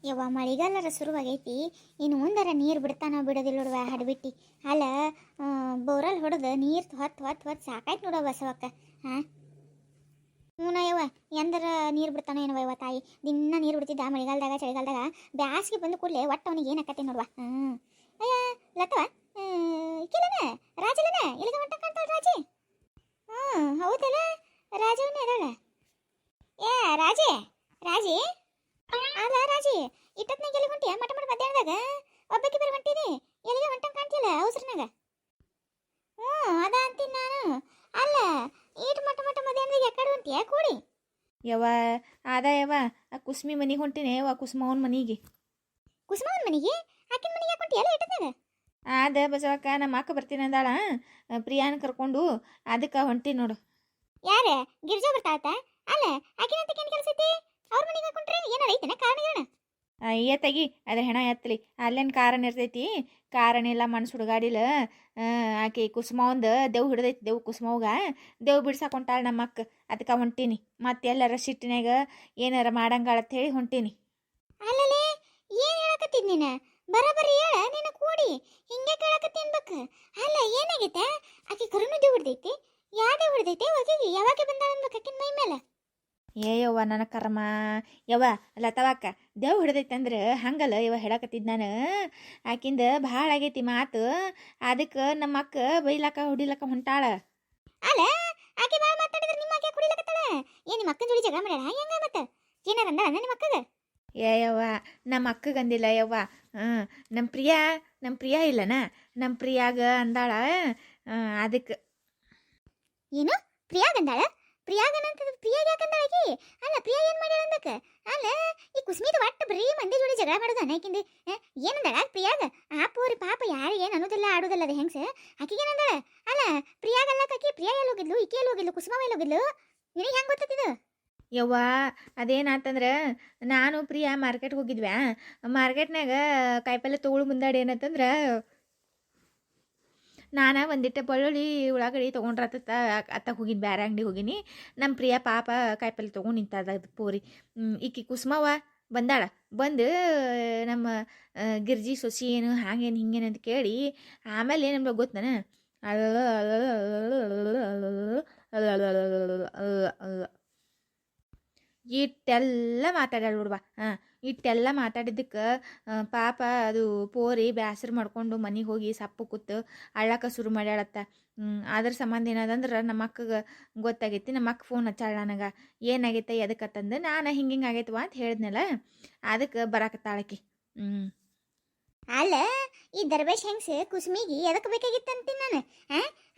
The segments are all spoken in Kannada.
ಯವ್ವ ಮಳಿಗಾಲರ ಶುರುವಾಗೈತಿ ಇನ್ನು ಮುಂದರ ನೀರು ಬಿಡ್ತಾನೋ ಬಿಡೋದಿಲ್ಲ ನೋಡುವ ಹಡ್ಬಿಟ್ಟು ಅಲ್ಲ ಬೋರಲ್ಲಿ ಹೊಡೆದು ನೀರು ಹೊತ್ತು ಸಾಕಾಯ್ತು ನೋಡುವ ಬಸವಕ್ಕ ಹಾಂ ಹ್ಞೂ ಯವ್ವ ಎಂದರ ನೀರು ಬಿಡ್ತಾನೋ ಏನವ ಯವ್ವ ತಾಯಿ ದಿನ ನೀರು ಬಿಡ್ತಿದ್ದ ಮಳೆಗಾಲದಾಗ ಚಳಿಗಾಲದಾಗ ಬ್ಯಾಸಿಗೆ ಬಂದು ಕೂಡಲೇ ಒಟ್ಟು ಅವನಿಗೆ ಏನು ಆಕತ್ತೆ ನೋಡುವ ಅಯ್ಯ ಲತವ ಇಕ್ಕಿಲ್ಲನ ರಾಜಲನ ಎಲ್ಲಿಗೆ ಹೊಂಟ ಕಾಣ್ತಾಳ ರಾಜಿ ಹೌದಲ್ಲ ರಾಜವನ್ನ ಇದ್ದಾಳ ಏ ರಾಜಿ ಅಲ್ಲ ರಾಜಿ ಇಟ್ಟತ್ನಾಗ ಎಲ್ಲಿ ಹೊಂಟಿಯ ಮಟ ಮಧ್ಯಾಹ್ನದಾಗ ಒಬ್ಬಕ್ಕೆ ಬೇರೆ ಹೊಂಟೀನಿ ಎಲ್ಲಿಗೆ ಹೊಂಟಂಗೆ ಕಾಣ್ತಿಲ್ಲ ಅವಸರನಾಗ ಅದ ಅಂತೀನಿ ನಾನು ಅಲ್ಲ ಈಟ್ ಮಟ ಮಧ್ಯಾಹ್ನದಾಗ ಯಾಕಡೆ ಹೊಂಟಿಯ ಕೂಡಿ ಯವ್ವ ಯವ್ವ ಆ ಕುಸ್ಮಿ ಮನೆಗೆ ಹೊಂಟಿನಿ ಯವ್ವ ಕುಸುಮವನ ಮನೆಗೆ ಆಕಿನ ಮನೆಗೆ ಯಾಕೆ ಹೊಂಟಿಯಲ್ಲ ಇಟ್ಟತ್ನಾಗ ಬಸವಕ್ಕ ನಮ್ಮ ಅಕ್ಕ ಬರ್ತೀನಿ ಅಂದಾಳ ಪ್ರಿಯಾನ ಕರ್ಕೊಂಡು ಅದಕ್ಕೆ ಹೊಂಟಿ ನೋಡು ಯಾರೇ ಗಿರ್ಜಾ ಬರ್ತಾಳತ್ತ ಅಲ್ಲ ಆಕಿನಂತ ಏನು ಕೆಲಸ ಐತಿ ಅವ್ರ ಮನೆಗೆ ಹಾಕೊಂಡ್ರೆ ಏನಾರ ಐತೆನ ಕಾರಣ ಅಯ್ಯ ತೆಗಿ ಅದ್ರ ಹೆಣ ಎತ್ತಲಿ ಅಲ್ಲೇನು ಕಾರಣ ಇರ್ತೈತಿ ಕಾರಣ ಇಲ್ಲ ಮನ್ಸು ಹುಡುಗಾಡಿಲ್ಲ ಆಕೆ ಕುಸುಮವಂದು ದೇವ್ ಹಿಡ್ದೈತಿ ದೇವ್ ಕುಸುಮವ್ಗ ದೇವ್ ಬಿಡ್ಸಾಕೊಂಟಾಳ ನಮ್ಮ ಅಕ್ಕ ಅದಕ್ಕೆ ಹೊಂಟೀನಿ ಮತ್ತೆ ಎಲ್ಲರ ಸಿಟ್ಟಿನಾಗ ಏನಾರ ಮಾಡಂಗಾಳತ್ ಹೇಳಿ ಹೊಂಟೀನಿ ಅಲ್ಲಲೇ ಏನು ಹೇಳಕತ್ತಿದ್ ನೀನು ಬರಬರಿ ಹೇಳ ನೀನು ಕೂಡಿ ಹಿಂಗೆ ಕೇಳಕತ್ತಿ ಅನ್ಬೇಕು ಅಲ್ಲ ಏನಾಗೈತೆ ಆಕೆ ಕರುನು ದೇವ್ ಹಿಡ್ದೈತಿ ಯಾವ್ದೇ ಹಿಡ್ದೈತಿ ಹೋಗಿ ಯಾವಾಗ ಬಂದಾಳ ಅನ್ಬೇಕು ಆಕಿನ ಮೈ ಮೇಲೆ ಯವ್ವ ನನ್ನ ಕರ್ಮ ಯವ್ವ ಲತವಾಕ ದೇವ್ ಹಿಡ್ದೈತೆ ಅಂದ್ರೆ ಹಂಗಲ್ಲ ಯವ್ವ ಹೇಳಕತ್ತಿದ್ ನಾನು ಆಕಿಂದ ಭಾಳ ಆಗೈತಿ ಮಾತು ಅದಕ್ಕೆ ನಮ್ಮ ಅಕ್ಕ ಬೈಲಾಕ ಹೊಡಿಲಕ್ಕ ಹೊಂಟಾಳ ಅಲ್ಲ ಆಕೆ ಭಾಳ ಮಾತಾಡಿದ್ರೆ ನಿಮ್ಮ ಆಕೆ ಕುಡಿಲಕತ್ತಾಳ ಏನ್ ನಿಮ್ಮ ಅಕ್ಕನ ಜೋಡಿ ಜಗಳ ಮಾಡ್ಯಾಳ ಹೆಂಗ ಮತ್ತೆ ಏನಾರ ಅಂದಾಳ ನಿಮ್ಮ ಅಕ್ಕಗ ಯವ್ವ ನಮ್ಮ ಅಕ್ಕಗಂದಿಲ್ಲ ಯವ್ವ ನಮ್ಮ ಪ್ರಿಯಾ ಇಲ್ಲನ ನಮ್ಮ ಪ್ರಿಯಾಗ ಅಂದಾಳ ಅದಕ್ಕೆ ಏನು ಪ್ರಿಯಾಗಂದಾಳ ಪ್ರಿಯಾಗನಂತ ಪ್ರಿಯಾಗ ಯಾಕಂದಾಳ ಆಕಿ ಅಲ್ಲ ಪ್ರಿಯಾ ಏನ್ ಮಾಡ್ಯಾಳ ಅಂದಕ್ಕ ಅಲ್ಲ ಈ ಕುಸ್ಮಿದ ಒಟ್ಟು ಬರೀ ಮಂದಿ ಜೋಡಿ ಜಗಳ ಮಾಡೋದು ಅನ್ನಕಿಂದ ಏನಂದಾಳ ಪ್ರಿಯಾಗ ಆ ಪೋರಿ ಪಾಪ ಯಾರಿಗೆ ಏನು ಅನ್ನೋದಿಲ್ಲ ಆಡೋದಿಲ್ಲ ಅದು ಹೆಂಗ್ಸ ಆಕಿಗೇನಂದಾಳ ಅಲ್ಲ ಪ್ರಿಯಾಗಲ್ಲಕ್ಕ ಆಕಿ ಪ್ರಿಯಾ ಎಲ್ಲಿ ಹೋಗಿದ್ಲು ಈಕೆ ಎಲ್ಲಿ ಹೋಗಿದ್ಲು ಕುಸುಮ ಎಲ್ಲಿ ಹೋಗಿದ್ಲು ನಿನಗೆ ಹೆಂಗೆ ಗೊತ್ತಿದ್ದು ಯವ್ವ ಅದೇನಾತಂದ್ರೆ ನಾನು ಪ್ರಿಯಾ ಮಾರ್ಕೆಟ್ಗೆ ಹೋಗಿದ್ವ್ಯಾ ಮಾರ್ಕೆಟ್ನಾಗ ಕಾಯಿಪಲ್ಲೆ ತೊಗೊಳು ಮುಂದಾಡಿ ಏನಂತಂದ್ರೆ ನಾನು ಒಂದಿಟ್ಟು ಬೆಳ್ಳುಳ್ಳಿ ಉಳ್ಳಾಗಡ್ಡಿ ತೊಗೊಂಡ್ರತ್ತ ಅತ್ತಾಗ ಹೋಗಿನಿ ಬೇರೆ ಅಂಗಡಿ ಹೋಗಿನಿ ನಮ್ಮ ಪ್ರಿಯಾ ಪಾಪ ಕಾಯಿಪಲ್ಲೆ ತೊಗೊಂಡು ನಿಂತದ ಪೂರಿ ಈಕಿ ಕುಸುಮವ್ವ ಬಂದಾಳ ಬಂದು ನಮ್ಮ ಗಿರ್ಜಿ ಸೊಸಿ ಏನು ಹಾಗೇನು ಹಿಂಗೇನು ಅಂತ ಕೇಳಿ ಆಮೇಲೆ ಏನು ಗೊತ್ತಾನ ಇಟ್ಟೆಲ್ಲ ಮಾತಾಡ್ಯಾಳ ಬಿಡ್ವಾ ಇಟ್ಟೆಲ್ಲ ಮಾತಾಡಿದ್ದಕ್ಕೆ ಪಾಪ ಅದು ಪೋರಿ ಬ್ಯಾಸರ ಮಾಡ್ಕೊಂಡು ಮನೆಗೆ ಹೋಗಿ ಸಪ್ಪು ಕೂತು ಅಳ್ಳಾಕ ಶುರು ಮಾಡ್ಯಾಳತ್ತ ಅದ್ರ ಸಂಬಂಧ ಏನದಂದ್ರೆ ನಮ್ಮ ಅಕ್ಕಗೆ ಗೊತ್ತಾಗೈತಿ ನಮ್ಮ ಅಕ್ಕ ಫೋನ್ ಹಚ್ಚಾಳ ನನಗೆ ಏನಾಗೈತೆ ಎದಕ್ಕತ್ತಂದು ನಾನು ಹಿಂಗೆ ಆಗೈತವ ಅಂತ ಹೇಳಿದ್ನಲ್ಲ ಅದಕ್ಕೆ ಬರಾಕತ್ತಾಳಕಿ ಅಲ್ಲ ಈ ದರ್ಬೇಶ್ ಹೆಂಗ್ಸ ಕುಸುಮಿಗಿ ಎದಕ್ಕೆ ಬೇಕಾಗಿತ್ತಂತೀನಿ ನಾನು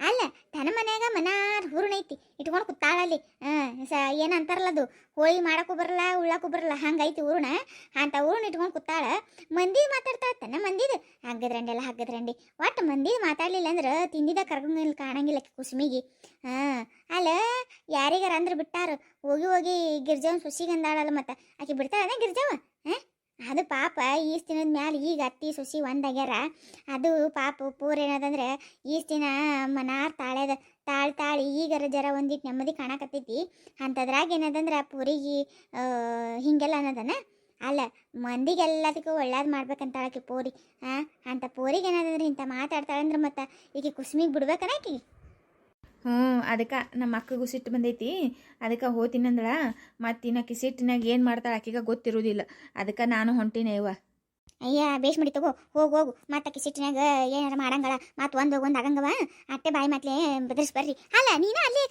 ಅಲ್ಲ ತನ್ನ ಮನ್ಯಾಗ ಮನಾರ್ ಹೂರ್ಣೈತಿ ಇಟ್ಕೊಂಡು ಕುತ್ತಾಳಲ್ಲಿ ಏನಂತಾರಲ್ಲ ಅದು ಹೋಳಿ ಮಾಡಕ್ಕೂ ಬರಲ್ಲ ಉಳ್ಳಕ್ಕೂ ಬರಲ್ಲ ಹಂಗೈತಿ ಹೂರ್ಣ ಅಂತ ಹೂರ್ಣ ಇಟ್ಕೊಂಡು ಕುತ್ತಾಳ ಮಂದಿದು ಮಾತಾಡ್ತಾಳ ತನ್ನ ಮಂದಿದು ಹಗ್ಗದ್ರಂಡಿ ಒಟ್ಟು ಮಂದಿದು ಮಾತಾಡಲಿಲ್ಲ ಅಂದ್ರೆ ತಿಂದಿದ ಕರ್ಗಂಗಿಲ್ಲ ಕಾಣಂಗಿಲ್ಲ ಕುಸುಮಿಗಿ ಅಲ್ಲ ಯಾರಿಗಾರ ಅಂದ್ರೆ ಬಿಟ್ಟಾರ ಹೋಗಿ ಗಿರ್ಜವನ್ ಸೊಸಿಗಂದಾಳಲ್ಲ ಮತ್ತೆ ಆಕೆ ಬಿಡ್ತಾಳೆ ಗಿರ್ಜವ ಅದು ಪಾಪ ಈಸ್ ದಿನದ ಮ್ಯಾಲೆ ಈಗ ಅತ್ತಿ ಸೊಸಿ ಒಂದಾಗ್ಯಾರ ಅದು ಪಾಪ ಪೂರ ಏನದಂದ್ರೆ ಈಸ್ ದಿನ ಮನಾರ್ ತಾಳಿ ಈಗರ ಜರ ಒಂದಿಟ್ಟು ನೆಮ್ಮದಿ ಕಾಣಕತ್ತೈತಿ ಅಂಥದ್ರಾಗ ಏನದಂದ್ರೆ ಆ ಪೂರಿಗೆ ಹಿಂಗೆಲ್ಲ ಅನ್ನೋದನ ಅಲ್ಲ ಮಂದಿಗೆಲ್ಲದಕ್ಕೂ ಒಳ್ಳೇದು ಮಾಡ್ಬೇಕಂತಾಳಕಿ ಪೂರಿ ಅಂತ ಪೂರಿಗೆ ಏನದಂದ್ರೆ ಇಂಥ ಮಾತಾಡ್ತಾಳಂದ್ರೆ ಮತ್ತು ಈಗ ಕುಸ್ಮಿಗೆ ಬಿಡ್ಬೇಕನ ಆಕಿ ಅದಕ್ಕೆ ನಮ್ಮ ಅಕ್ಕಗೂ ಸಿಟ್ಟು ಬಂದೈತಿ ಅದಕ್ಕೆ ಹೋತಿನಂದ್ರ ಮತ್ತು ಇನ್ನಕ್ಕೆ ಸಿಟ್ಟಿನಾಗ ಏನು ಮಾಡ್ತಾಳೆ ಆಕಿಗೆ ಗೊತ್ತಿರೋದಿಲ್ಲ ಅದಕ್ಕೆ ನಾನು ಹೊಂಟಿನಿ ಇವ ಅಯ್ಯ ಬೇಷ್ ಮಾಡಿ ತಗೋ ಹೋಗು ಮತ್ತೆ ಸಿಟ್ಟಿನಾಗ ಏನಾರ ಮಾಡಂಗಲ್ಲ ಮತ್ತು ಒಂದು ಆಗಂಗವ ಅಟ್ಟೆ ಬಾಯಿ ಮಾತ್ಲೆ ಬದರಿಸಿ ಬರ್ರಿ ಅಲ್ಲ ನೀನು ಅಲ್ಲಿ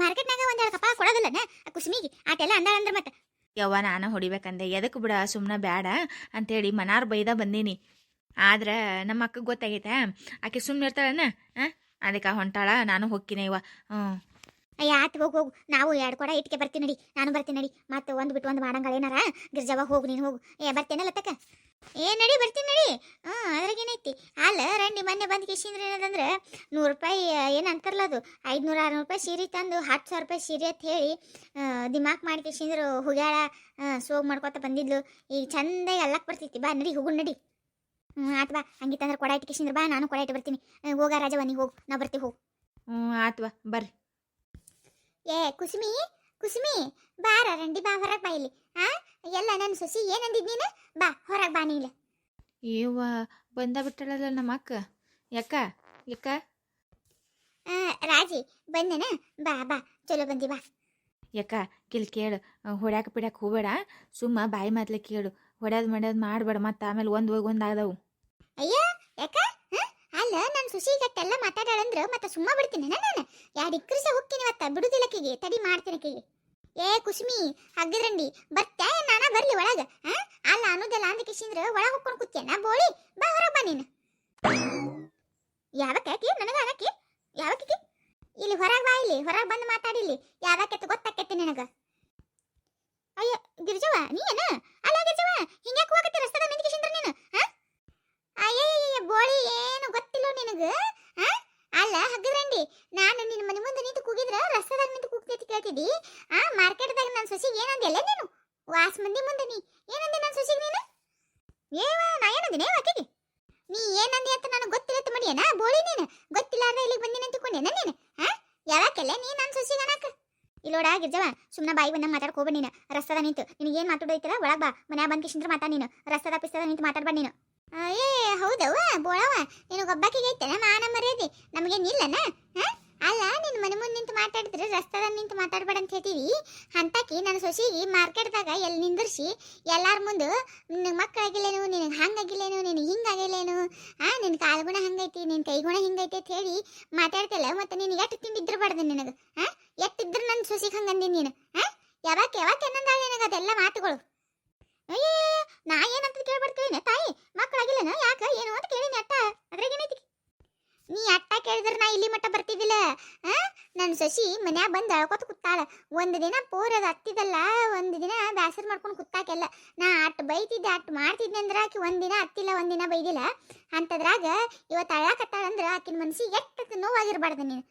ಮಾರ್ಕೆಟ್ನಾಗ ಒಂದು ಕಪ್ಪ ಕೊಡೋದಿಲ್ಲನ ಕುಸುಮಿಗೆ ಆಟೆಲ್ಲ ಅಂದಾಳಂದ್ರೆ ಮತ್ತೆ ಯವ್ವ ನಾನು ಹೊಡಿಬೇಕಂದೆ ಎದಕ್ಕೆ ಬಿಡ ಸುಮ್ಮನೆ ಬೇಡ ಅಂತೇಳಿ ಮನಾರ್ ಬೈದ ಬಂದೀನಿ ಆದ್ರೆ ನಮ್ಮ ಅಕ್ಕಗೆ ಗೊತ್ತಾಗೈತೆ ಆಕೆ ಸುಮ್ಮನೆ ಇರ್ತಾಳನ ಅದಕ್ಕೆ ಹೊಂಟಾಳ ನಾನು ಹೋಗ್ತೀನಿ ಇವ ಅಯ್ಯ ಆತು ಹೋಗು ನಾವು 2 ಕೊಡ ಇಟ್ಕೆ ಬರ್ತೀನಿ ನಡಿ ನಾನು ಬರ್ತೀನಿ ನಡಿ ಮತ್ತೆ ಒಂದು ಬಿಟ್ಟು ಒಂದು ಮಾಡಂಗಳ ಏನಾರ ಗಿರ್ಜವ ಹೋಗು ನೀನು ಹೋಗು ಬರ್ತೇನಲ್ಲ ತಕ್ಕ ನಡಿ ಬರ್ತೀನಿ ನಡಿ ಅದ್ರಾಗೇನೈತಿ ಅಲ್ಲ ರಂಡಿ ಮೊನ್ನೆ ಬಂದು ಕಿಶಿಂದ್ರೆ ಏನದಂದ್ರೆ 100 ರೂಪಾಯಿ ಏನು ಅಂತಾರಲ್ಲ ಅದು 500-600 ರೂಪಾಯಿ ಸೀರೆ ತಂದು 10,000 ರೂಪಾಯಿ ಸೀರೆ ಅಂತ ಹೇಳಿ ದಿಮಾಕ್ ಮಾಡಿ ಕಿಶಿಂದ್ರು ಹುಗ್ಯಾಳ ಸೋಗ್ ಮಾಡ್ಕೊತ ಬಂದಿದ್ಲು ಈಗ ಚಂದಾಗಿ ಅಲ್ಲಕ್ಕೆ ಬರ್ತೈತಿ ಬಾ ನಡಿ ಹೋಗು ನಡಿ ಆತ್ವಾ ಹಂಗಿತ್ತಂದ್ರೆ ಕೊಡ ಇಟ್ಟು ಕಿಶಿಂದ್ರ ಬಾ ನಾನು ಕೊಡ ಇಟ್ಟು ಬರ್ತೀನಿ ಹೋಗ ರಾಜವ ನೀ ಹೋಗು ನಾ ಬರ್ತೀವಿ ಹೋಗು ಆತ್ವಾ ಬರ್ರಿ ಏ ಕುಸುಮಿ ಬಾರ ರಂಡಿ ಬಾ ಹೊರಗೆ ಬಾ ಇಲ್ಲಿ ಆ ಎಲ್ಲ ನನ್ನ ಸೊಸಿ ಏನಂದಿದ್ ನೀನು ಬಾ ಹೊರಗೆ ಬಾ ನೀನು ಏವ್ವ ಬಂದ ಬಿಟ್ಟಳಲ್ಲ ನಮ್ಮ ಅಕ್ಕ ಯಾಕ ಯಾಕ ರಾಜಿ ಬಂದೇನ ಬಾ ಬಾ ಚಲೋ ಬಂದಿ ಬಾ ಯಾಕ ಕೇಳು ಹೊಡ್ಯಾಕ ಬಿಡಾಕ ಹೋಗ್ಬೇಡ ಸುಮ್ಮ ಬಾಯಿ ಮಾತ್ಲೆ ಕೇಳು ಹೊಡ್ಯಾದ್ ಮಾಡ್ಬೇಡ ಮತ್ತೆ ಆಮೇಲೆ ಒಂದು ಹೋಗಿ ಒಂದು ಆದವು ಅಯ್ಯ ಯಾಕ ಅಲ್ಲ ನನ್ನ ಸೊಸಿ ಗಟ್ಟೆಲ್ಲ ಮಾತಾಡಂದ್ರ ಮತ್ತೆ ಸುಮ್ಮ ಬಿಡ್ತೀನಿ ನಾನು ಎರಡು ಇಕ್ಕರಿಸ ಹೋಗ್ತೀನಿ ಇವತ್ತ ಬಿಡುದಿಲ್ಲಕ್ಕಿಗೆ ತಡಿ ಮಾಡ್ತೀನಿ ಆಕಿಗೆ ಏ ಕುಸುಮಿ ಹಗ್ಗದ್ರಂಡಿ ಬರ್ತಾ ನಾನ ಬರ್ಲಿ ಒಳಗ ಅಲ್ಲ ಅನ್ನೋದೆಲ್ಲ ಅಂದ ಕಿಶಿಂದ್ರ ಒಳಗ ಹೋಗ್ಕೊಂಡು ಕೂತ್ಯನ ಬೋಳಿ ಬಾ ಹೊರಗೆ ಬಾ ನೀನು ಯಾವಕ್ಕೆ ನನಗ ಅನ್ನಕ್ಕೆ ಯಾವಕ್ಕೆ ಇಲ್ಲಿ ಹೊರಗೆ ಬಾ ಇಲ್ಲಿ ಹೊರಗೆ ಬಂದು ಮಾತಾಡಿಲ್ಲಿ ಯಾವಕ್ಕೆ ಗೊತ್ತಾಕೈತಿ ನಿನಗ ಅಯ್ಯ ಗಿರ್ಜವ ನೀನ ಅಲ್ಲ ಗಿರ್ಜವ ಹಿಂಗ್ಯಾಕೆ ಹೋಗತ್ತೆ ರಸ್ತೆದಾಗ ನಿಂತ ಕಿಶಿಂದ್ರ ನೀನು ಅಯ್ಯ ಬೋಳಿ ಏನು ಗೊತ್ತಿಲ್ಲ ನಿನಗ ಅಲ್ಲ ಹಗ್ಗದ್ರಂಡಿ ನಾನು ನಿನ್ನ ಮನೆ ಮುಂದೆ ನಿಂತು ಕೂಗಿದ್ರ ರಸ್ತೆದಾಗ ನಿಂತು ಕೂಗ್ತೈತಿ ಕೇಳ್ತಿದ್ದಿ ಮಾರ್ಕೆಟ್ದಾಗ ನನ್ನ ಸೊಸಿಗೆ ಏನಂದೆಲ್ಲ ನೀನು ವಾಸ್ ಮಂದಿ ಮುಂದೆ ನೀ ಏನಂದೆ ನನ್ನ ಸೊಸಿಗೆ ನೀನು ನಾ ಏನಂದಿನಿ ಆಕೆಗೆ ನೀ ಏನಂದಿ ಅಂತ ನನಗೆ ಗೊತ್ತಿಲ್ಲ ಮಡಿಯನ ಬೋಳಿ ನೀನು ಗೊತ್ತಿಲ್ಲಾರ್ದ ಇಲ್ಲಿಗೆ ಬಂದಿನ ಅಂತಿಕೊಂಡೇನ ನೀನು ಯಾವಾಕೆಲ್ಲ ನೀ ನನ್ನ ಸೊಸಿಗೆ ಅನ್ನಕ ಇಲ್ಲೋಡ ಗಿರ್ಜವ ಸುಮ್ಮನೆ ಬಾಯಿ ಬಂದಂಗೆ ಮಾತಾಡ್ಕೋಬೇಡ ನೀನು ರಸ್ತದ ನಿಂತು ನಿನಗೇನು ಮಾತಾಡೋಯ್ತಲ್ಲ ಒಳಗೆ ಬಾ ಮನ್ಯಾಗ ಬಂದು ಕಿಶಿಂದ್ರ ಮಾತಾಡ ನೀನು ರಸ್ತದ ಪಿಸ್ತದ ನಿಂತು ಮಾತಾಡ್ಬೇಡ ನೀನು ಏ ಹೌದವ್ವ ಬೋಳವ ನಿನಗೊಬ್ಬಾಕಿಗೆ ಐತನ ಮಾನ ಮರ್ಯಾದೆ ನಮಗೇನಿಲ್ಲನ ಅಲ್ಲ ನಿನ್ನ ಮನೆ ಮುಂದೆ ನಿಂತು ಮಾತಾಡಿದ್ರೆ ರಸ್ತೆದಾಗ ನಿಂತು ಮಾತಾಡ್ಬೇಡ ಅಂತ ಹೇಳ್ತೀವಿ ಅಂತಾಕಿ ನನ್ನ ಸೊಸಿಗೆ ಮಾರ್ಕೆಟ್ದಾಗ ಎಲ್ಲಿ ನಿಂದಿರ್ಸಿ ಎಲ್ಲಾರ ಮುಂದೆ ನಿನಗೆ ಮಕ್ಕಳಾಗಿಲ್ಲೇನು ನಿನಗೆ ಹಂಗಾಗಿಲ್ಲೇನು ನಿನಗೆ ಹಿಂಗಾಗಿಲ್ಲೇನು ನಿನ್ನ ಕಾಲ್ಗುಣ ಹಂಗೈತಿ ನಿನ್ನ ಕೈಗುಣ ಹಿಂಗೈತಿ ಅಂತ ಹೇಳಿ ಮಾತಾಡ್ತಿಲ್ಲ ಮತ್ತೆ ನೀನು ಎಷ್ಟು ತಿಂದಿದ್ರಬಾರ್ದು ನಿನಗೆ ಎಟ್ಟಿದ್ರು ನನ್ನ ಸೊಸಿಗೆ ಹಂಗಂದಿ ನೀನು ಯಾವಾಕೆ ಅನ್ನಂದಾಳ ನಿನಗೆ ಅದೆಲ್ಲ ಮಾತುಗಳು ಅಯ್ಯೇ ನಾ ಏನಂತ ಕೇಳ್ಬಾರ್ತೀನಿ ತಾಯಿ ಮಕ್ಕಳಾಗಿಲ್ಲನ ಯಾಕ ಏನು ಅಂತ ಕೇಳಿನಿ ಅಟ್ಟ ಅದ್ರಾಗೇನೈತಿ ನೀ ಅಟ್ಟ ಕೇಳಿದ್ರೆ ನಾ ಇಲ್ಲಿ ಮಟ್ಟ ಬರ್ತಿದ್ದಿಲ್ಲ ನನ್ನ ಸೊಸಿ ಮನ್ಯಾಗ ಬಂದು ಅಳ್ಕೊತ ಕೂತಾಳ ಒಂದು ದಿನ ಪೋರದ ಹತ್ತಿದಲ್ಲ ಒಂದು ದಿನ ಬ್ಯಾಸರ್ ಮಾಡ್ಕೊಂಡು ಕೂತಾಕೆಲ್ಲ ನಾ ಅಟ್ಟು ಬೈತಿದ್ದೆ ಅಟ್ಟು ಮಾಡ್ತಿದ್ದೆ ಅಂದ್ರೆ ಆಕಿ ಒಂದಿನ ಹತ್ತಿಲ್ಲ ಒಂದಿನ ಬೈದಿಲ್ಲ ಅಂತದ್ರಾಗ ಇವತ್ತು ಅಳಾಕತ್ತಾಳಂದ್ರೆ ಆಕಿನ ಮನ್ಸಿಗೆ ಎಷ್ಟು ನೋವಾಗಿರ್ಬಾರ್ದು ನೀನು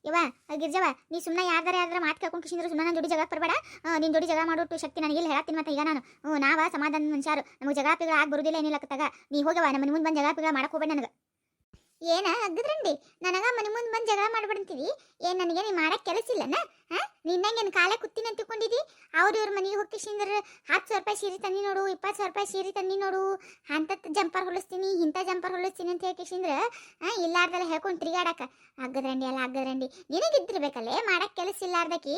ಯವ್ವ ಗಿರ್ಜವ ನೀ ಸುಮ್ಮನೆ ಯಾರ್ದಾರ ಮಾತು ಕೇಳ್ಕೊಂಡು ಕಿಶಿಂದ್ರೆ ಸುಮ್ಮನೆ ನನ್ನ ಜೋಡಿ ಜಗಳ ಬರಬೇಡ ನಿನ್ನ ಜೋಡಿ ಜಗಳ ಮಾಡೋಟ್ಟು ಶಕ್ತಿ ನನಗೆ ಇಲ್ಲ ಹೇಳತ್ತೀನಿ ಮತ್ತೆ ಈಗ ನಾನು ನಾವ ಸಮಾಧಾನ ಮನುಷ್ಯರು ನಮಗೆ ಜಗಳ ಪಿಗಳ ಆಗಿ ಬರುದಿಲ್ಲ ಏನಿಲ್ಲಕತ್ತಾಗ ನೀ ಹೋಗವ ನಮ್ಮ ಮನೆ ಮುಂದೆ ಬಂದು ಜಗಳ ಪಿಗಳ ಮಾಡಕ್ಕೆ ಹೋಗ್ಬೇಡ ನನಗೆ ಏನ ಹಗ್ಗದ್ರಂಡಿ ನನಗ ಮನೆ ಮುಂದೆ ಬಂದು ಜಗಳ ಮಾಡ್ಬಿಡ್ತೀವಿ ಏನು ನನಗೆ ನೀ ಮಾಡಕ್ಕೆ ಕೆಲಸ ಇಲ್ಲನ ನಿನ್ನಂಗೆ ಏನು ಕಾಲೇ ಕುತ್ತೀನಿ ಅಂತ ತಿಳ್ಕೊಂಡಿದ್ದಿ ಇವ್ರ ಮನೆಗೆ ಹೋಗಿ ಕಿಶಿಂದ್ರೆ 10,000 ರೂಪಾಯಿ ಸೀರೆ ತಂದಿ ನೋಡು 20,000 ರೂಪಾಯಿ ಸೀರೆ ತಂದಿ ನೋಡು ಅಂಥದ್ದು ಜಂಪರ್ ಹೊಲಿಸ್ತೀನಿ ಇಂಥ ಜಂಪರ್ ಹೊಲಿಸ್ತೀನಿ ಅಂತ ಹೇಳಿ ಕಿಶಿಂದ್ರೆ ಇಲ್ಲಾರ್ದೆಲ್ಲ ಹೇಳ್ಕೊಂಡು ತಿರುಗಾಡಕ ಹಗ್ಗದ್ರಂಡಿ ಅಲ್ಲ ಹಗ್ಗದ್ರಂಡಿ ನಿನಗಿದ್ದಿರ್ಬೇಕಲ್ಲೇ ಮಾಡಕ್ಕೆ ಕೆಲಸ ಇಲ್ಲಾರ್ದಕಿ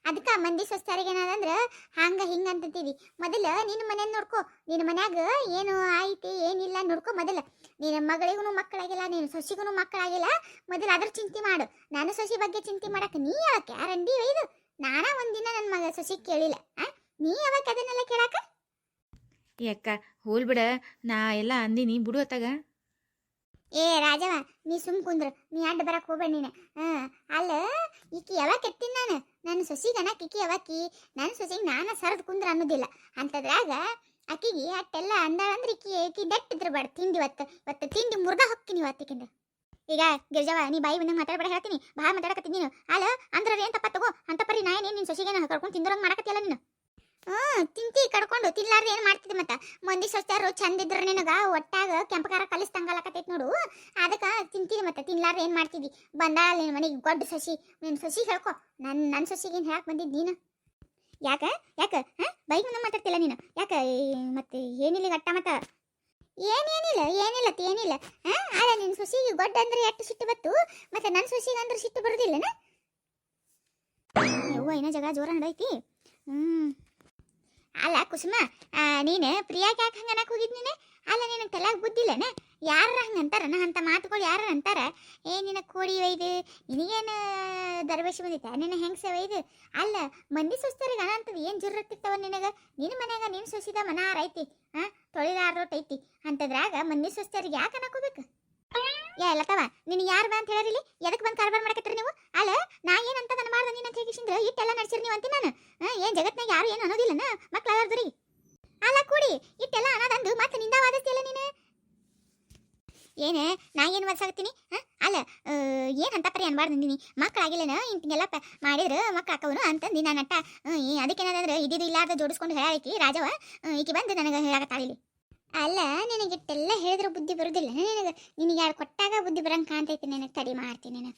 ಅದಕ್ಕೆ ಮಂದಿ ಸ್ವಸ್ಥರಿಗೆ ಏನದಂದ್ರೆ ಹಂಗೆ ಹಿಂಗೆ ಅಂತಂತೀವಿ ಮೊದಲು ನಿನ್ನ ಮನೆಯನ್ನು ನೋಡ್ಕೊ ನಿನ್ನ ಮನ್ಯಾಗ ಏನು ಆಯ್ತು ಏನಿಲ್ಲ ನೋಡ್ಕೊ ಮೊದಲು ನಿನ್ನ ಮಗಳಿಗೂ ಮಕ್ಕಳಾಗಿಲ್ಲ ನೀನು ಸೊಸಿಗೂ ಮಕ್ಕಳಾಗಿಲ್ಲ ಮೊದಲು ಅದ್ರ ಚಿಂತೆ ಮಾಡು ನಾನು ಸೊಸಿ ಬಗ್ಗೆ ಚಿಂತೆ ಮಾಡಕ್ಕೆ ನೀ ಯಾಕೆ ಯಾರಂಡಿ ಒಯ್ದು ನಾನಾ ಒಂದಿನ ನನ್ನ ಮಗ ಸೊಸಿ ಕೇಳಿಲ್ಲ ನೀ ಯಾವಾಗ ಅದನ್ನೆಲ್ಲ ಕೇಳಾಕ ಯಾಕ ಹೋಲ್ ಬಿಡ ನಾ ಎಲ್ಲ ಅಂದಿನಿ ಬಿಡು ಅತ್ತಾಗ ಏ ರಾಜವ ನೀ ಸುಮ್ ಕುಂದ್ರ ನೀ ಅಡ್ಡ ಬರಕ್ಕೆ ಹೋಗ್ಬೇಡ ನೀನು ಅಲ್ಲ ಈಕಿ ಯಾವಾಗ ಕೆತ್ತೀನಿ ನಾನು ನನ್ನ ಸೊಸಿಗೆ ಅನ್ನಕ್ಕೆ ಈಕಿ ಯಾವಾಕಿ ನನ್ನ ಸೊಸಿಗೆ ನಾನು ಸರದ್ ಕುಂದ್ರ ಅನ್ನೋದಿಲ್ಲ ಅಂತದ್ರಾಗ ಆಕಿಗೆ ಅಟ್ಟೆಲ್ಲ ಅಂದಾಳಂದ್ರೆ ಈಕಿ ದಟ್ಟಿದ್ರಬಾರ್ದು ತಿಂಡಿ ಇವತ್ತು ತಿಂಡಿ ಮುರ್ದ ಹೊಕ್ಕಿನಿ ಇವತ್ತಿಕಿಂದ ಈಗ ಗಿರ್ಜವ ನೀ ಬಾಯಿ ಬಂದಂಗೆ ಮಾತಾಡ್ಬೇಡ ಹೇಳ್ತೀನಿ ಭಾಳ ಮಾತಾಡಕತ್ತೀನಿ ನೀನು ಅಲ್ಲ ಅಂದ್ರೆ ಏನು ತಪ್ಪ ತಗೋ ಅಂತ ಪರಿ ನಾ ಏನೇನು ನಿನ್ನ ಸೊಸಿಗೆ ಕರ್ಕೊಂಡು ತಿಂದ್ರಂಗೆ ಮಾಡಕತ್ತಿಯಲ್ಲ ನೀನು ತಿಂತಿ ಕಡ್ಕೊಂಡು ತಿನ್ಲಾರ್ದು ಏನು ಮಾಡ್ತಿದ್ದೆ ಮತ್ತೆ ಮಂದಿ ಸೊಸ್ತಾರು ಚಂದ ಇದ್ರೆ ನಿನಗ ಒಟ್ಟಾಗ ಕೆಂಪಕಾರ ಕಲಿಸ್ತಂಗಲಕತ್ತೈತಿ ನೋಡು ಅದಕ್ಕೆ ತಿಂತಿದ್ದೆ ಮತ್ತೆ ತಿನ್ಲಾರ್ದು ಏನು ಮಾಡ್ತಿದ್ದಿ ಬಂದಾಳ ನಿನ್ನ ಮನೆಗೆ ಗೊಡ್ಡ ಸೊಸಿ ನಿನ್ನ ಸೊಸಿ ಹೇಳ್ಕೊ ನನ್ನ ಸೊಸಿಗೆ ಏನು ಹೇಳಕ್ಕೆ ಬಂದಿದ್ದು ನೀನು ಯಾಕೆ ಬೈಕ್ ಮುಂದೆ ಮಾತಾಡ್ತಿಲ್ಲ ನೀನು ಯಾಕೆ ಮತ್ತೆ ಏನಿಲ್ಲ ಗಟ್ಟ ಮತ್ತ ಏನಿಲ್ಲ ಅಲ್ಲ ನಿನ್ನ ಸೊಸಿಗೆ ಗೊಡ್ಡ ಅಂದ್ರೆ ಎಷ್ಟು ಸಿಟ್ಟು ಬತ್ತು ಮತ್ತೆ ನನ್ನ ಸೊಸಿಗೆ ಅಂದ್ರೆ ಸಿಟ್ಟು ಬರೋದಿಲ್ಲನ ಯವ್ವ ಏನೋ ಜಗಳ ಜೋರ ನಡೈತಿ ಅಲ್ಲ ಕುಸುಮ ನೀನು ಪ್ರಿಯಾಗೆ ಯಾಕೆ ಹಂಗೆ ಅನ್ನಕ್ಕೆ ಹೋಗಿದ್ ನೀನು ಅಲ್ಲ ನಿನಗೆ ತಲೆಯಾಗ ಬುದ್ಧಿಲ್ಲನ ಯಾರ ಹಂಗೆ ಅಂತಾರನ ಅಂತ ಮಾತುಗಳು ಯಾರು ಅಂತಾರ ನಿನ್ನ ಕೋಡಿ ಒಯ್ದು ನಿನಗೇನು ದರ್ವೇಶಿ ಬಂದಿತ್ತ ನಿನ್ನ ಹೆಂಗಸ ಒಯ್ದು ಅಲ್ಲ ಮಂದಿ ಸೊಸ್ತರಿಗೆ ಅಂತದ್ದು ಏನು ಜುರ್ರತ್ತಿತ್ತವ ನಿನಗೆ ನಿನ್ನ ಮನ್ಯಾಗ ನೀನು ಸೊಸಿದ ಮನಾರ ಐತಿ ತೊಳಿಲಾರ್ದೋಟ್ ಐತಿ ಅಂತದ್ರಾಗ ಮಂದಿ ಸೊಸ್ತರಿಗೆ ಯಾಕೆ ಅನ್ನಕೋಬೇಕು ಎಲ್ಲತ್ತವ ನಿನಗೆ ಯಾರು ಬಾ ಅಂತ ಹೇಳಿರಲಿ ಎದಕ್ಕೆ ಬಂದು ಕಾರ್ಬಾರ್ ಮಾಡಕತ್ತೀರಿ ನೀವು ಅಲ್ಲ ನಾ ಏನಂತ ನನ್ನ ಮಾಡ್ದೆ ನೀನು ಅಂತ ಹೇಳಿಸಿಂದ್ರೆ ಇಟ್ಟೆಲ್ಲ ನಡ್ಸಿರಿ ನೀವು ಅಂತೀನಿ ನಾನು ಏನು ಜಗತ್ನಾಗ ಯಾರು ಏನು ಅನ್ನೋದಿಲ್ಲನ ಮಕ್ಕಳಾದ್ರಿ ಅಲ್ಲ ಕೂಡಿ ಇಟ್ಟೆಲ್ಲ ಅನ್ನೋದಂದು ಮತ್ತೆ ನಿಂದ ವಾದಿಸ್ತಿಲ್ಲ ನೀನು ಏನು ನಾ ಏನು ವಾದಿಸಾಗತ್ತೀನಿ ಅಲ್ಲ ಏನಂತ ಪರಿ ಅನ್ಬಾರ್ದು ಅಂದಿನಿ ಮಕ್ಕಳಾಗಿಲ್ಲನ ಇಂತಿಗೆಲ್ಲ ಮಾಡಿದ್ರೆ ಮಕ್ಕಳು ಹಾಕವನು ಅಂತಂದು ನಾನು ಅಟ್ಟ ಅದಕ್ಕೇನಾದ್ರೆ ಇದ್ದಿದ್ದು ಇಲ್ಲಾರ್ದ ಜೋಡಿಸ್ಕೊಂಡು ಹೇಳಾಕಿ ರಾಜವ ಈಕಿ ಬಂದು ನನಗೆ ಹೇಳಕತ್ತಾಳಿಲಿ ಅಲ್ಲ ನಿನಗಿಟ್ಟೆಲ್ಲ ಹೇಳಿದ್ರೆ ಬುದ್ಧಿ ಬರೋದಿಲ್ಲ ನಿನಗೆ ಯಾರು ಕೊಟ್ಟಾಗ ಬುದ್ಧಿ ಬರಂಗೆ ಕಾಣ್ತೈತಿ ನನಗೆ ತಡಿ ಮಾಡ್ತೀನಿ ನಾನು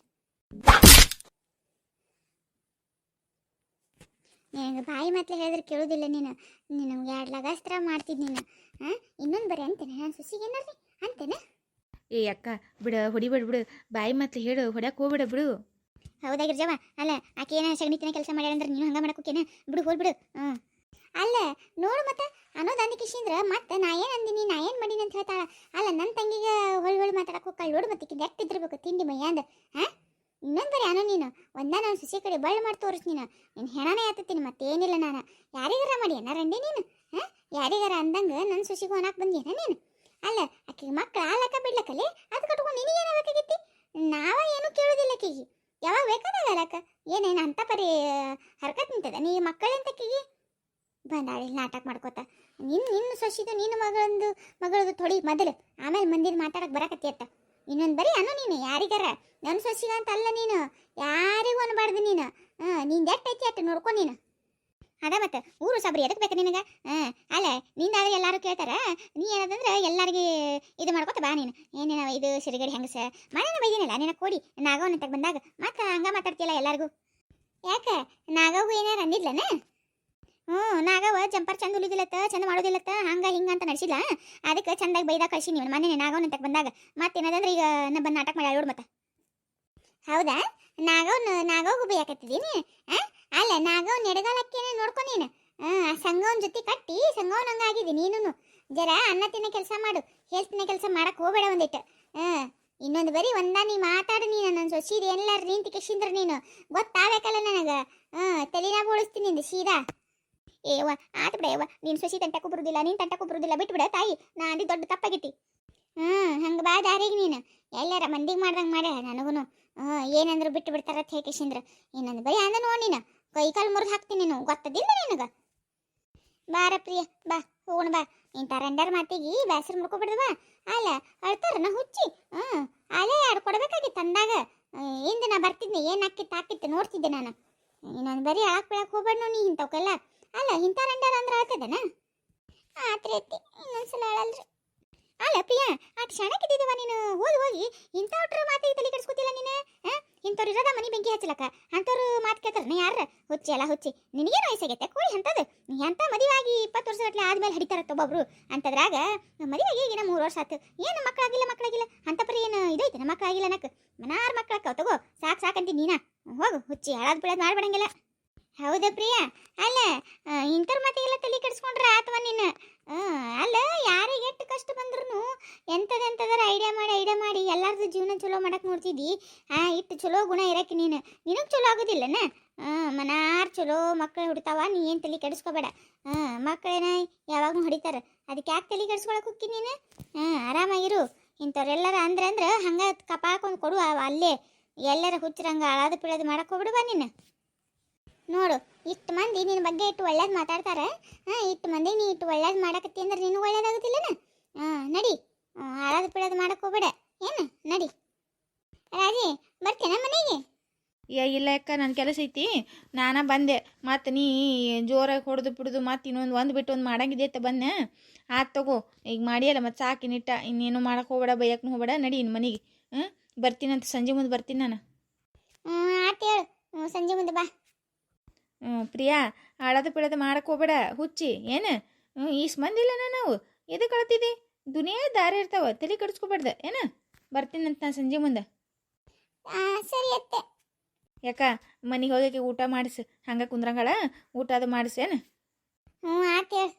ನಿನಗೆ ಬಾಯಿ ಮಾತ್ಲೆ ಹೇಳಿದ್ರೆ ಕೇಳೋದಿಲ್ಲ ನೀನು. ನಮ್ಗೆ ಎರಡು ಲಗಾಸ್ತ್ರ ಮಾಡ್ತಿದ್ ನೀನು. ಹಾಂ, ಇನ್ನೊಂದು ಬರೀ ಅಂತೇನೆ ನಾನು ಸುಸಿಗೆ ಏನಾರ್ರಿ ಅಂತೇನೆ. ಏ ಅಕ್ಕ ಬಿಡ, ಹೊಡಿಬೇಡ ಬಿಡು, ಬಾಯಿ ಮತ್ತೆ ಹೇಳು, ಹೊಡ್ಯಾಕೆ ಹೋಗ್ಬಿಡ ಬಿಡು. ಹೌದಾಗಿರ್ಜವ. ಅಲ್ಲ ಆಕೆ ಏನ ಸಗಣಿತಿನ ಕೆಲಸ ಮಾಡ್ಯಾಳಂದ್ರೆ ನೀನು ಹಂಗೆ ಮಾಡಕೋಕೇನ? ಬಿಡು ಹೋಗ್ಬಿಡು. ಅಲ್ಲ ನೋಡು ಮತ್ತೆ ಅನ್ನೋದು ಅಂದಿಕಿಶಿಂದ್ರ ಮತ್ತೆ ನಾ ಏನು ಅಂದಿನಿ, ನಾ ಏನು ಮಾಡೀನಿ ಅಂತ ಹೇಳ್ತಾಳ. ಅಲ್ಲ ನನ್ನ ತಂಗಿಗೆ ಹೊಳ್ ಮಾತಾಡಕ್ಕೆ ಹೋಗ್ಕಳ್ ನೋಡು. ಮತ್ತೆ ನೆಟ್ ಇದ್ದಿರ್ಬೇಕು ತಿಂಡಿ ಮೈಯಾಂದ. ಹಾಂ, ಇನ್ನೊಂದು ಬರೀ ಅನ್ನೋ ನೀನು ಒಂದ ನಾನು ಸುಸಿ ಕಡೆ ಬಳ್ಳ ಮಾಡಿ ತೋರಿಸ್. ನೀನು ಹೆಣನೇ ಆತತ್ತೀನಿ ಮತ್ತೇನಿಲ್ಲ. ನಾನು ಯಾರಿಗಾರ ಮಾಡಿ ರಂಡಿ ನೀನು. ಹಾಂ, ಯಾರಿಗಾರ ಅಂದಂಗೆ ನನ್ನ ಸುಸಿಗೂ ಅನ್ನಕ್ಕೆ ಬಂದೇನ ನೀನು? ಅಲ್ಲ ಆಕೆಗೆ ಮಕ್ಳು ಆಲಕ್ಕ ಬಿಡ್ಲಕ್ಕಲ್ಲಿ ಅದು ಕಟ್ಕೊಂಡು ನಿನಗೇನು ಬೇಕಾಗಿತ್ತಿ? ನಾವ ಏನು ಕೇಳೋದಿಲ್ಲ ಆಕೆಗೆ. ಯಾವಾಗ ಬೇಕಾದಾಗ ಅಕ್ಕ ಏನೇನು ಅಂತ ಪರಿ ಹರ್ಕತ್ ನಿಂತದ ನೀ ಮಕ್ಕಳಂತಕ್ಕಿಗೆ ಬಂದಾಳಿ ನಾಟಕ ಮಾಡ್ಕೋತ. ನಿನ್ನ ಸೊಸಿದು ನಿನ್ನ ಮಗಳದು ತೊಳಿ ಮೊದಲು, ಆಮೇಲೆ ಮಂದಿನ ಮಾತಾಡಕ್ಕೆ ಬರಕತ್ತಿ ಅತ್ತ. ಇನ್ನೊಂದು ಬರೀ ಅನ್ನೋ ನೀನು ಯಾರಿಗಾರ. ನನ್ನ ಸೊಸಿಗ ಅಂತ ಅಲ್ಲ ನೀನು, ಯಾರಿಗೂ ಅನ್ಬಾರ್ದು ನೀನು. ನೀನು ಎಟ್ಟೈತಿ ಅಟ್ಟು ನೋಡ್ಕೊ ನೀನು. ಅದ ಮತ್ತೆ ಊರು ಸಬ್ರಿ ಎದಕ್ಕೆ ಬೇಕು ನಿನಗೆ? ಅಲ್ಲ ನಿಂದಾದ್ರೆ ಎಲ್ಲರೂ ಕೇಳ್ತಾರ. ನೀ ಏನದಂದ್ರೆ ಎಲ್ಲರಿಗೆ ಇದು ಮಾಡ್ಕೊತ ಬಾ ನೀನು. ಏನೇನ ಇದು ಸಿರಿಗಡಿ ಹೆಂಗಸ ಮನೇನ ಬೈದಿನಲ್ಲ ನಿನ್ನ ಕೊಡಿ ನಾಗವನ್ನ ತಗ ಬಂದಾಗ ಮತ್ತೆ ಹಂಗೆ ಮಾತಾಡ್ತಿಯಲ್ಲ ಎಲ್ಲರಿಗೂ. ಯಾಕೆ ನಾಗವ್ಗೂ ಏನಾರು ಅಂದಿದ್ಲನ? ನಾಗವ ಜಂಪರ್ ಚಂದ ಉಳಿದಿಲ್ಲತ್ತ, ಚಂದ ಮಾಡೋದಿಲ್ಲತ್ತ, ಹಂಗೆ ಹಿಂಗೆ ಅಂತ ನಡೆಸಿಲ್ಲ. ಅದಕ್ಕೆ ಚಂದಾಗಿ ಬೈದಾಗ ಕಳ್ಸಿ ನೀವು ಮನೆ ನಾಗವನ್ನ ತಗ ಬಂದಾಗ. ಮತ್ತೇನದಂದ್ರೆ ಈಗ ಬಂದು ನಾಟಕ ಮಾಡಿ ಆಡೋಡು ಮತ್ತೆ. ಹೌದಾ, ನಾಗವ್ಗೂ ಬೈಯಾಕತ್ತಿದ್ದೀನಿ. ಅಲ್ಲ ನಾಗವ್ ನೆಡಗಾಲಕ್ಕೇನೆ ನೋಡ್ಕೊ ನೀನು. ಸಂಗವನ ಜೊತೆ ಕಟ್ಟಿ ಸಂಗವನ ಹಂಗಾಗಿದ್ದಿ ನೀನು. ಜರ ಅನ್ನ ತಿನ್ನೋ ಕೆಲಸ ಮಾಡು, ಹೆಲ್ತ್ನ ಕೆಲಸ ಮಾಡಕ್ಕೆ ಹೋಗಬೇಡ ಒಂದಿಟ್ಟು. ಇನ್ನೊಂದು ಬರೀ ನೀ ಮಾತಾಡು ನೀನು. ನನ್ನ ಸೊಸೀದು ಎಲ್ಲಾರು ನಿಂತು ಕಿಶಿಂದ್ರ ನೀನು ಗೊತ್ತಾಗಬೇಕಲ್ಲ ನನಗೆ. ತಲೆನಾ ಬೋಳಿಸ್ತೀನಿ ನಿಂದು ಸೀದಾ. ಏವ ಆತ ಬಿಡ ಯವ್ವ, ನೀನು ಸೊಸಿ ತಂಟಕ್ಕೂ ಬರುದಿಲ್ಲ, ನೀನು ತಂಟಕ್ಕೂ ಬರುದಿಲ್ಲ, ಬಿಟ್ಟು ಬಿಡ ತಾಯಿ. ನಾ ಅಂದಿ ದೊಡ್ಡ ತಪ್ಪಾಗಿಟ್ಟಿ. ಹಂಗೆ ಬಾ ದಾರಿಗೆ ನೀನು. ಎಲ್ಲಾರ ಮಂದಿಗೆ ಮಾಡ್ದಂಗೆ ಮಾಡ್ಯ ನನಗೂ. ಏನಂದ್ರು ಬಿಟ್ಟು ಬಿಡ್ತಾರ ಕಿಶಿಂದ್ರ. ಏನಂದ್ರೆ ಬರೀ ಅಂದ ನೋಡಿ ನೀನು ಕೈ ಕಾಲು ಮುರಿದು ಹಾಕ್ತೀನಿ ನೀನು, ಗೊತ್ತದಿಲ್ಲ ನಿನಗೆ. ಬಾರ ಪ್ರಿಯ ಬಾ ಹೋಗೋಣ ಬಾ. ಇಂಥ ರಂಡರ್ ಮಾತಿಗೆ ಬೇಸರ ಮಾಡ್ಕೊಬಿಡ್ದವ. ಅಲ್ಲ ಅಳ್ತಾರ ಹುಚ್ಚಿ. ಅಲ್ಲೇ ಆಡ್ಕೊಡ್ಬೇಕಾಗಿತ್ತು ಅಂದಾಗ ಇಂದ ನಾ ಬರ್ತಿದ್ನಿ. ಏನು ಹಾಕಿತ್ತು ನೋಡ್ತಿದ್ದೆ ನಾನು. ಇನ್ನೊಂದು ಬರೀ ಆಳಕ್ಕೆ ಬೀಳಕ್ಕೆ ಹೋಗ್ಬೇಡ ನೀ ಇಂಥವಕ್ಕೆಲ್ಲ. ಅಲ್ಲ ಇಂಥ ರಂಡರ್ ಅಂದ್ರೆ ಆಳ್ತದನ? ಆತ್ರಿ ಐತಿ, ಇನ್ನೊಂದ್ಸಲ ಆಳಲ್ರಿ. ಅಲ್ಲ ಪ್ರಿಯ ಆಟ ಶಾಣಕ್ಕಿದ್ದೀವ ನೀನು. ಹೋಗಿ ಇಂಥವ್ರ ಮಾತಿಗೆ ತಲೆ ಕೆಡಿಸ್ಕೊತಿಲ್ಲ ನೀನು. ಇಂಥವ್ರು ಇರೋದ ಮನೆ ಬೆಂಕಿ ಹಚ್ಚಲಕ್ಕ. ಅಂಥವ್ರು ಮಾತು ಕೇಳ್ತಾರ ಯಾರ? ಹುಚ್ಚಿ ಅಲ್ಲ ಹುಚ್ಚಿ. ನಿನಗೇನು ವಯಸ್ಸಾಗೈತೆ ಕೋಳಿ ಅಂತದ್ದು? ಎಂಥ ಮದುವೆ ಆಗಿ 20 ವರ್ಷಗಟ್ಟಲೆ ಆದ್ಮೇಲೆ ಹಡಿತಾರತ್ತ ಒಬ್ಬೊಬ್ರು. ಅಂತದ್ರಾಗ ಮದುವೆಗೆ ಈಗಿನ 3 ವರ್ಷ ಆಯ್ತು, ಏನು ಮಕ್ಕಳಾಗಿಲ್ಲ ಅಂತ ಪರಿ ಏನು ಇದೈತೆ ನಮ್ಮ ಮಕ್ಕಳಾಗಿಲ್ಲ ಅನ್ನಕ್ಕೆ. ಮನಾರ್ ಮಕ್ಕಳಕ್ಕ ತಗೋ ಸಾಕಂತೀನಿ ನೀನ. ಹೋಗು ಹುಚ್ಚಿ, ಹಾಳಾದ್ ಬೀಳೋದು ಮಾಡ್ಬೇಡಂಗಿಲ್ಲ. ಹೌದಾ ಪ್ರಿಯ? ಅಲ್ಲ ಇಂಥವ್ರ ಮಾತಿಗೆಲ್ಲ ತಲೆ ಕೆಡಿಸ್ಕೊಂಡ್ರೆ ಆತವ ನೀನು. ಅಲ್ಲ ಯಾರಿಗೆ ಎಷ್ಟು ಕಷ್ಟ ಬಂದ್ರು ಎಂಥದರ ಐಡಿಯಾ ಮಾಡಿ ಎಲ್ಲಾರ್ದು ಜೀವನ ಚಲೋ ಮಾಡಕ್ಕೆ ನೋಡ್ತಿದ್ದಿ. ಇಟ್ಟು ಚಲೋ ಗುಣ ಇರಕ್ಕೆ ನಿನಗೆ ಚಲೋ ಆಗೋದಿಲ್ಲನ? ಮನಾರ್ ಚಲೋ ಮಕ್ಕಳು ಹೊಡಿತಾವ. ನೀ ಏನು ತಲೆ ಕೆಡಿಸ್ಕೋಬೇಡ. ಮಕ್ಕಳೇನ ಯಾವಾಗೂ ಹೊಡಿತಾರ, ಅದಕ್ಕೆ ಯಾಕೆ ತಲೆ ಕೆಡಿಸ್ಕೊಳಕ್ಕೆ ಹೋಗ್ತೀನಿ ನೀನು? ಆರಾಮಾಗಿರು. ಇಂಥವ್ರೆಲ್ಲರ ಅಂದ್ರೆ ಹಂಗೆ ಕಪಾಳ್ಕೊಂಡು ಕೊಡು. ಅಲ್ಲೇ ಎಲ್ಲರ ಹುಚ್ಚರಂಗೆ ಅಳಾದು ಪಿಳೋದು ಮಾಡಕ್ಕೆ ಹೋಗ್ಬಿಡುವ ನೀನು. ನೋಡು ಇಷ್ಟು ಮಂದಿ ನಿನ್ನ ಬಗ್ಗೆ ಇಟ್ಟು ಒಳ್ಳೇದು ಮಾತಾಡ್ತಾರೆ. ಇಷ್ಟು ಮಂದಿಗೆ ನೀ ಇಟ್ಟು ಒಳ್ಳೇದು ಮಾಡಕತ್ತಿ ಅಂದ್ರೆ ನಿನಗೆ ಒಳ್ಳೇದಾಗುತ್ತಿಲ್ಲನ? ನಡಿ, ಅಳಾದು ಪಿಳೋದು ಮಾಡಕ್ಕೆ ಹೋಗ್ಬೇಡ ಏನು. ನಡಿ ರಾಜಿ, ಬರ್ತೀನ ಮನೆಗೆ? ಇಲ್ಲ ಅಕ್ಕ, ನನ್ನ ಕೆಲಸ ಐತಿ, ನಾನಾ ಬಂದೆ. ಮತ್ತು ನೀ ಜೋರಾಗಿ ಹೊಡೆದು ಬಿಡೋದು ಮತ್ತು ಇನ್ನೊಂದು ಬಿಟ್ಟು ಒಂದು ಮಾಡಂಗಿದೈತೆ ಬಂದೆ. ಆತು ತಗೋ, ಈಗ ಮಾಡಿಯಲ್ಲ ಮತ್ತು ಸಾಕಿನಿಟ್ಟ. ಇನ್ನೇನು ಮಾಡಕ್ಕೆ ಹೋಗ್ಬೇಡ, ಬೈಯಕ್ಕೂ ಹೋಗ್ಬೇಡ. ನಡಿ ಇನ್ನು ಮನೆಗೆ. ಬರ್ತೀನಂತ ಸಂಜೆ ಮುಂದೆ ಬರ್ತೀನಿ ನಾನು. ಆತು ಹೇಳು, ಸಂಜೆ ಮುಂದೆ ಬಾ. ಪ್ರಿಯಾ, ಆಳೋದು ಪಿಳೋದು ಮಾಡಕ್ಕೆ ಹೋಗ್ಬೇಡ ಹುಚ್ಚಿ. ಏನು ಇಷ್ಟು ಮಂದಿಲ್ಲನ ನಾವು? ಎದಕ್ಕೆ ಕಳ್ತಿದ್ದಿ? ದುನಿಯಾ ದಾರಿ ಇರ್ತಾವ, ತಲೆ ಕಡಿಸ್ಕೊಬಾರ್ದು ಏನು. ಬರ್ತೀನಂತ ನಾನು ಸಂಜೆ ಮುಂದೆ. ಸರಿ ಅತ್ತೆ. ಯಾಕ ಮನೆಗೆ ಹೋಗಕ್ಕೆ ಊಟ ಮಾಡಿಸು. ಹಂಗೆ ಕುಂದ್ರಂಗಳ ಊಟ ಅದು ಮಾಡಿಸೇನು? ಆತು ಹೇಳು.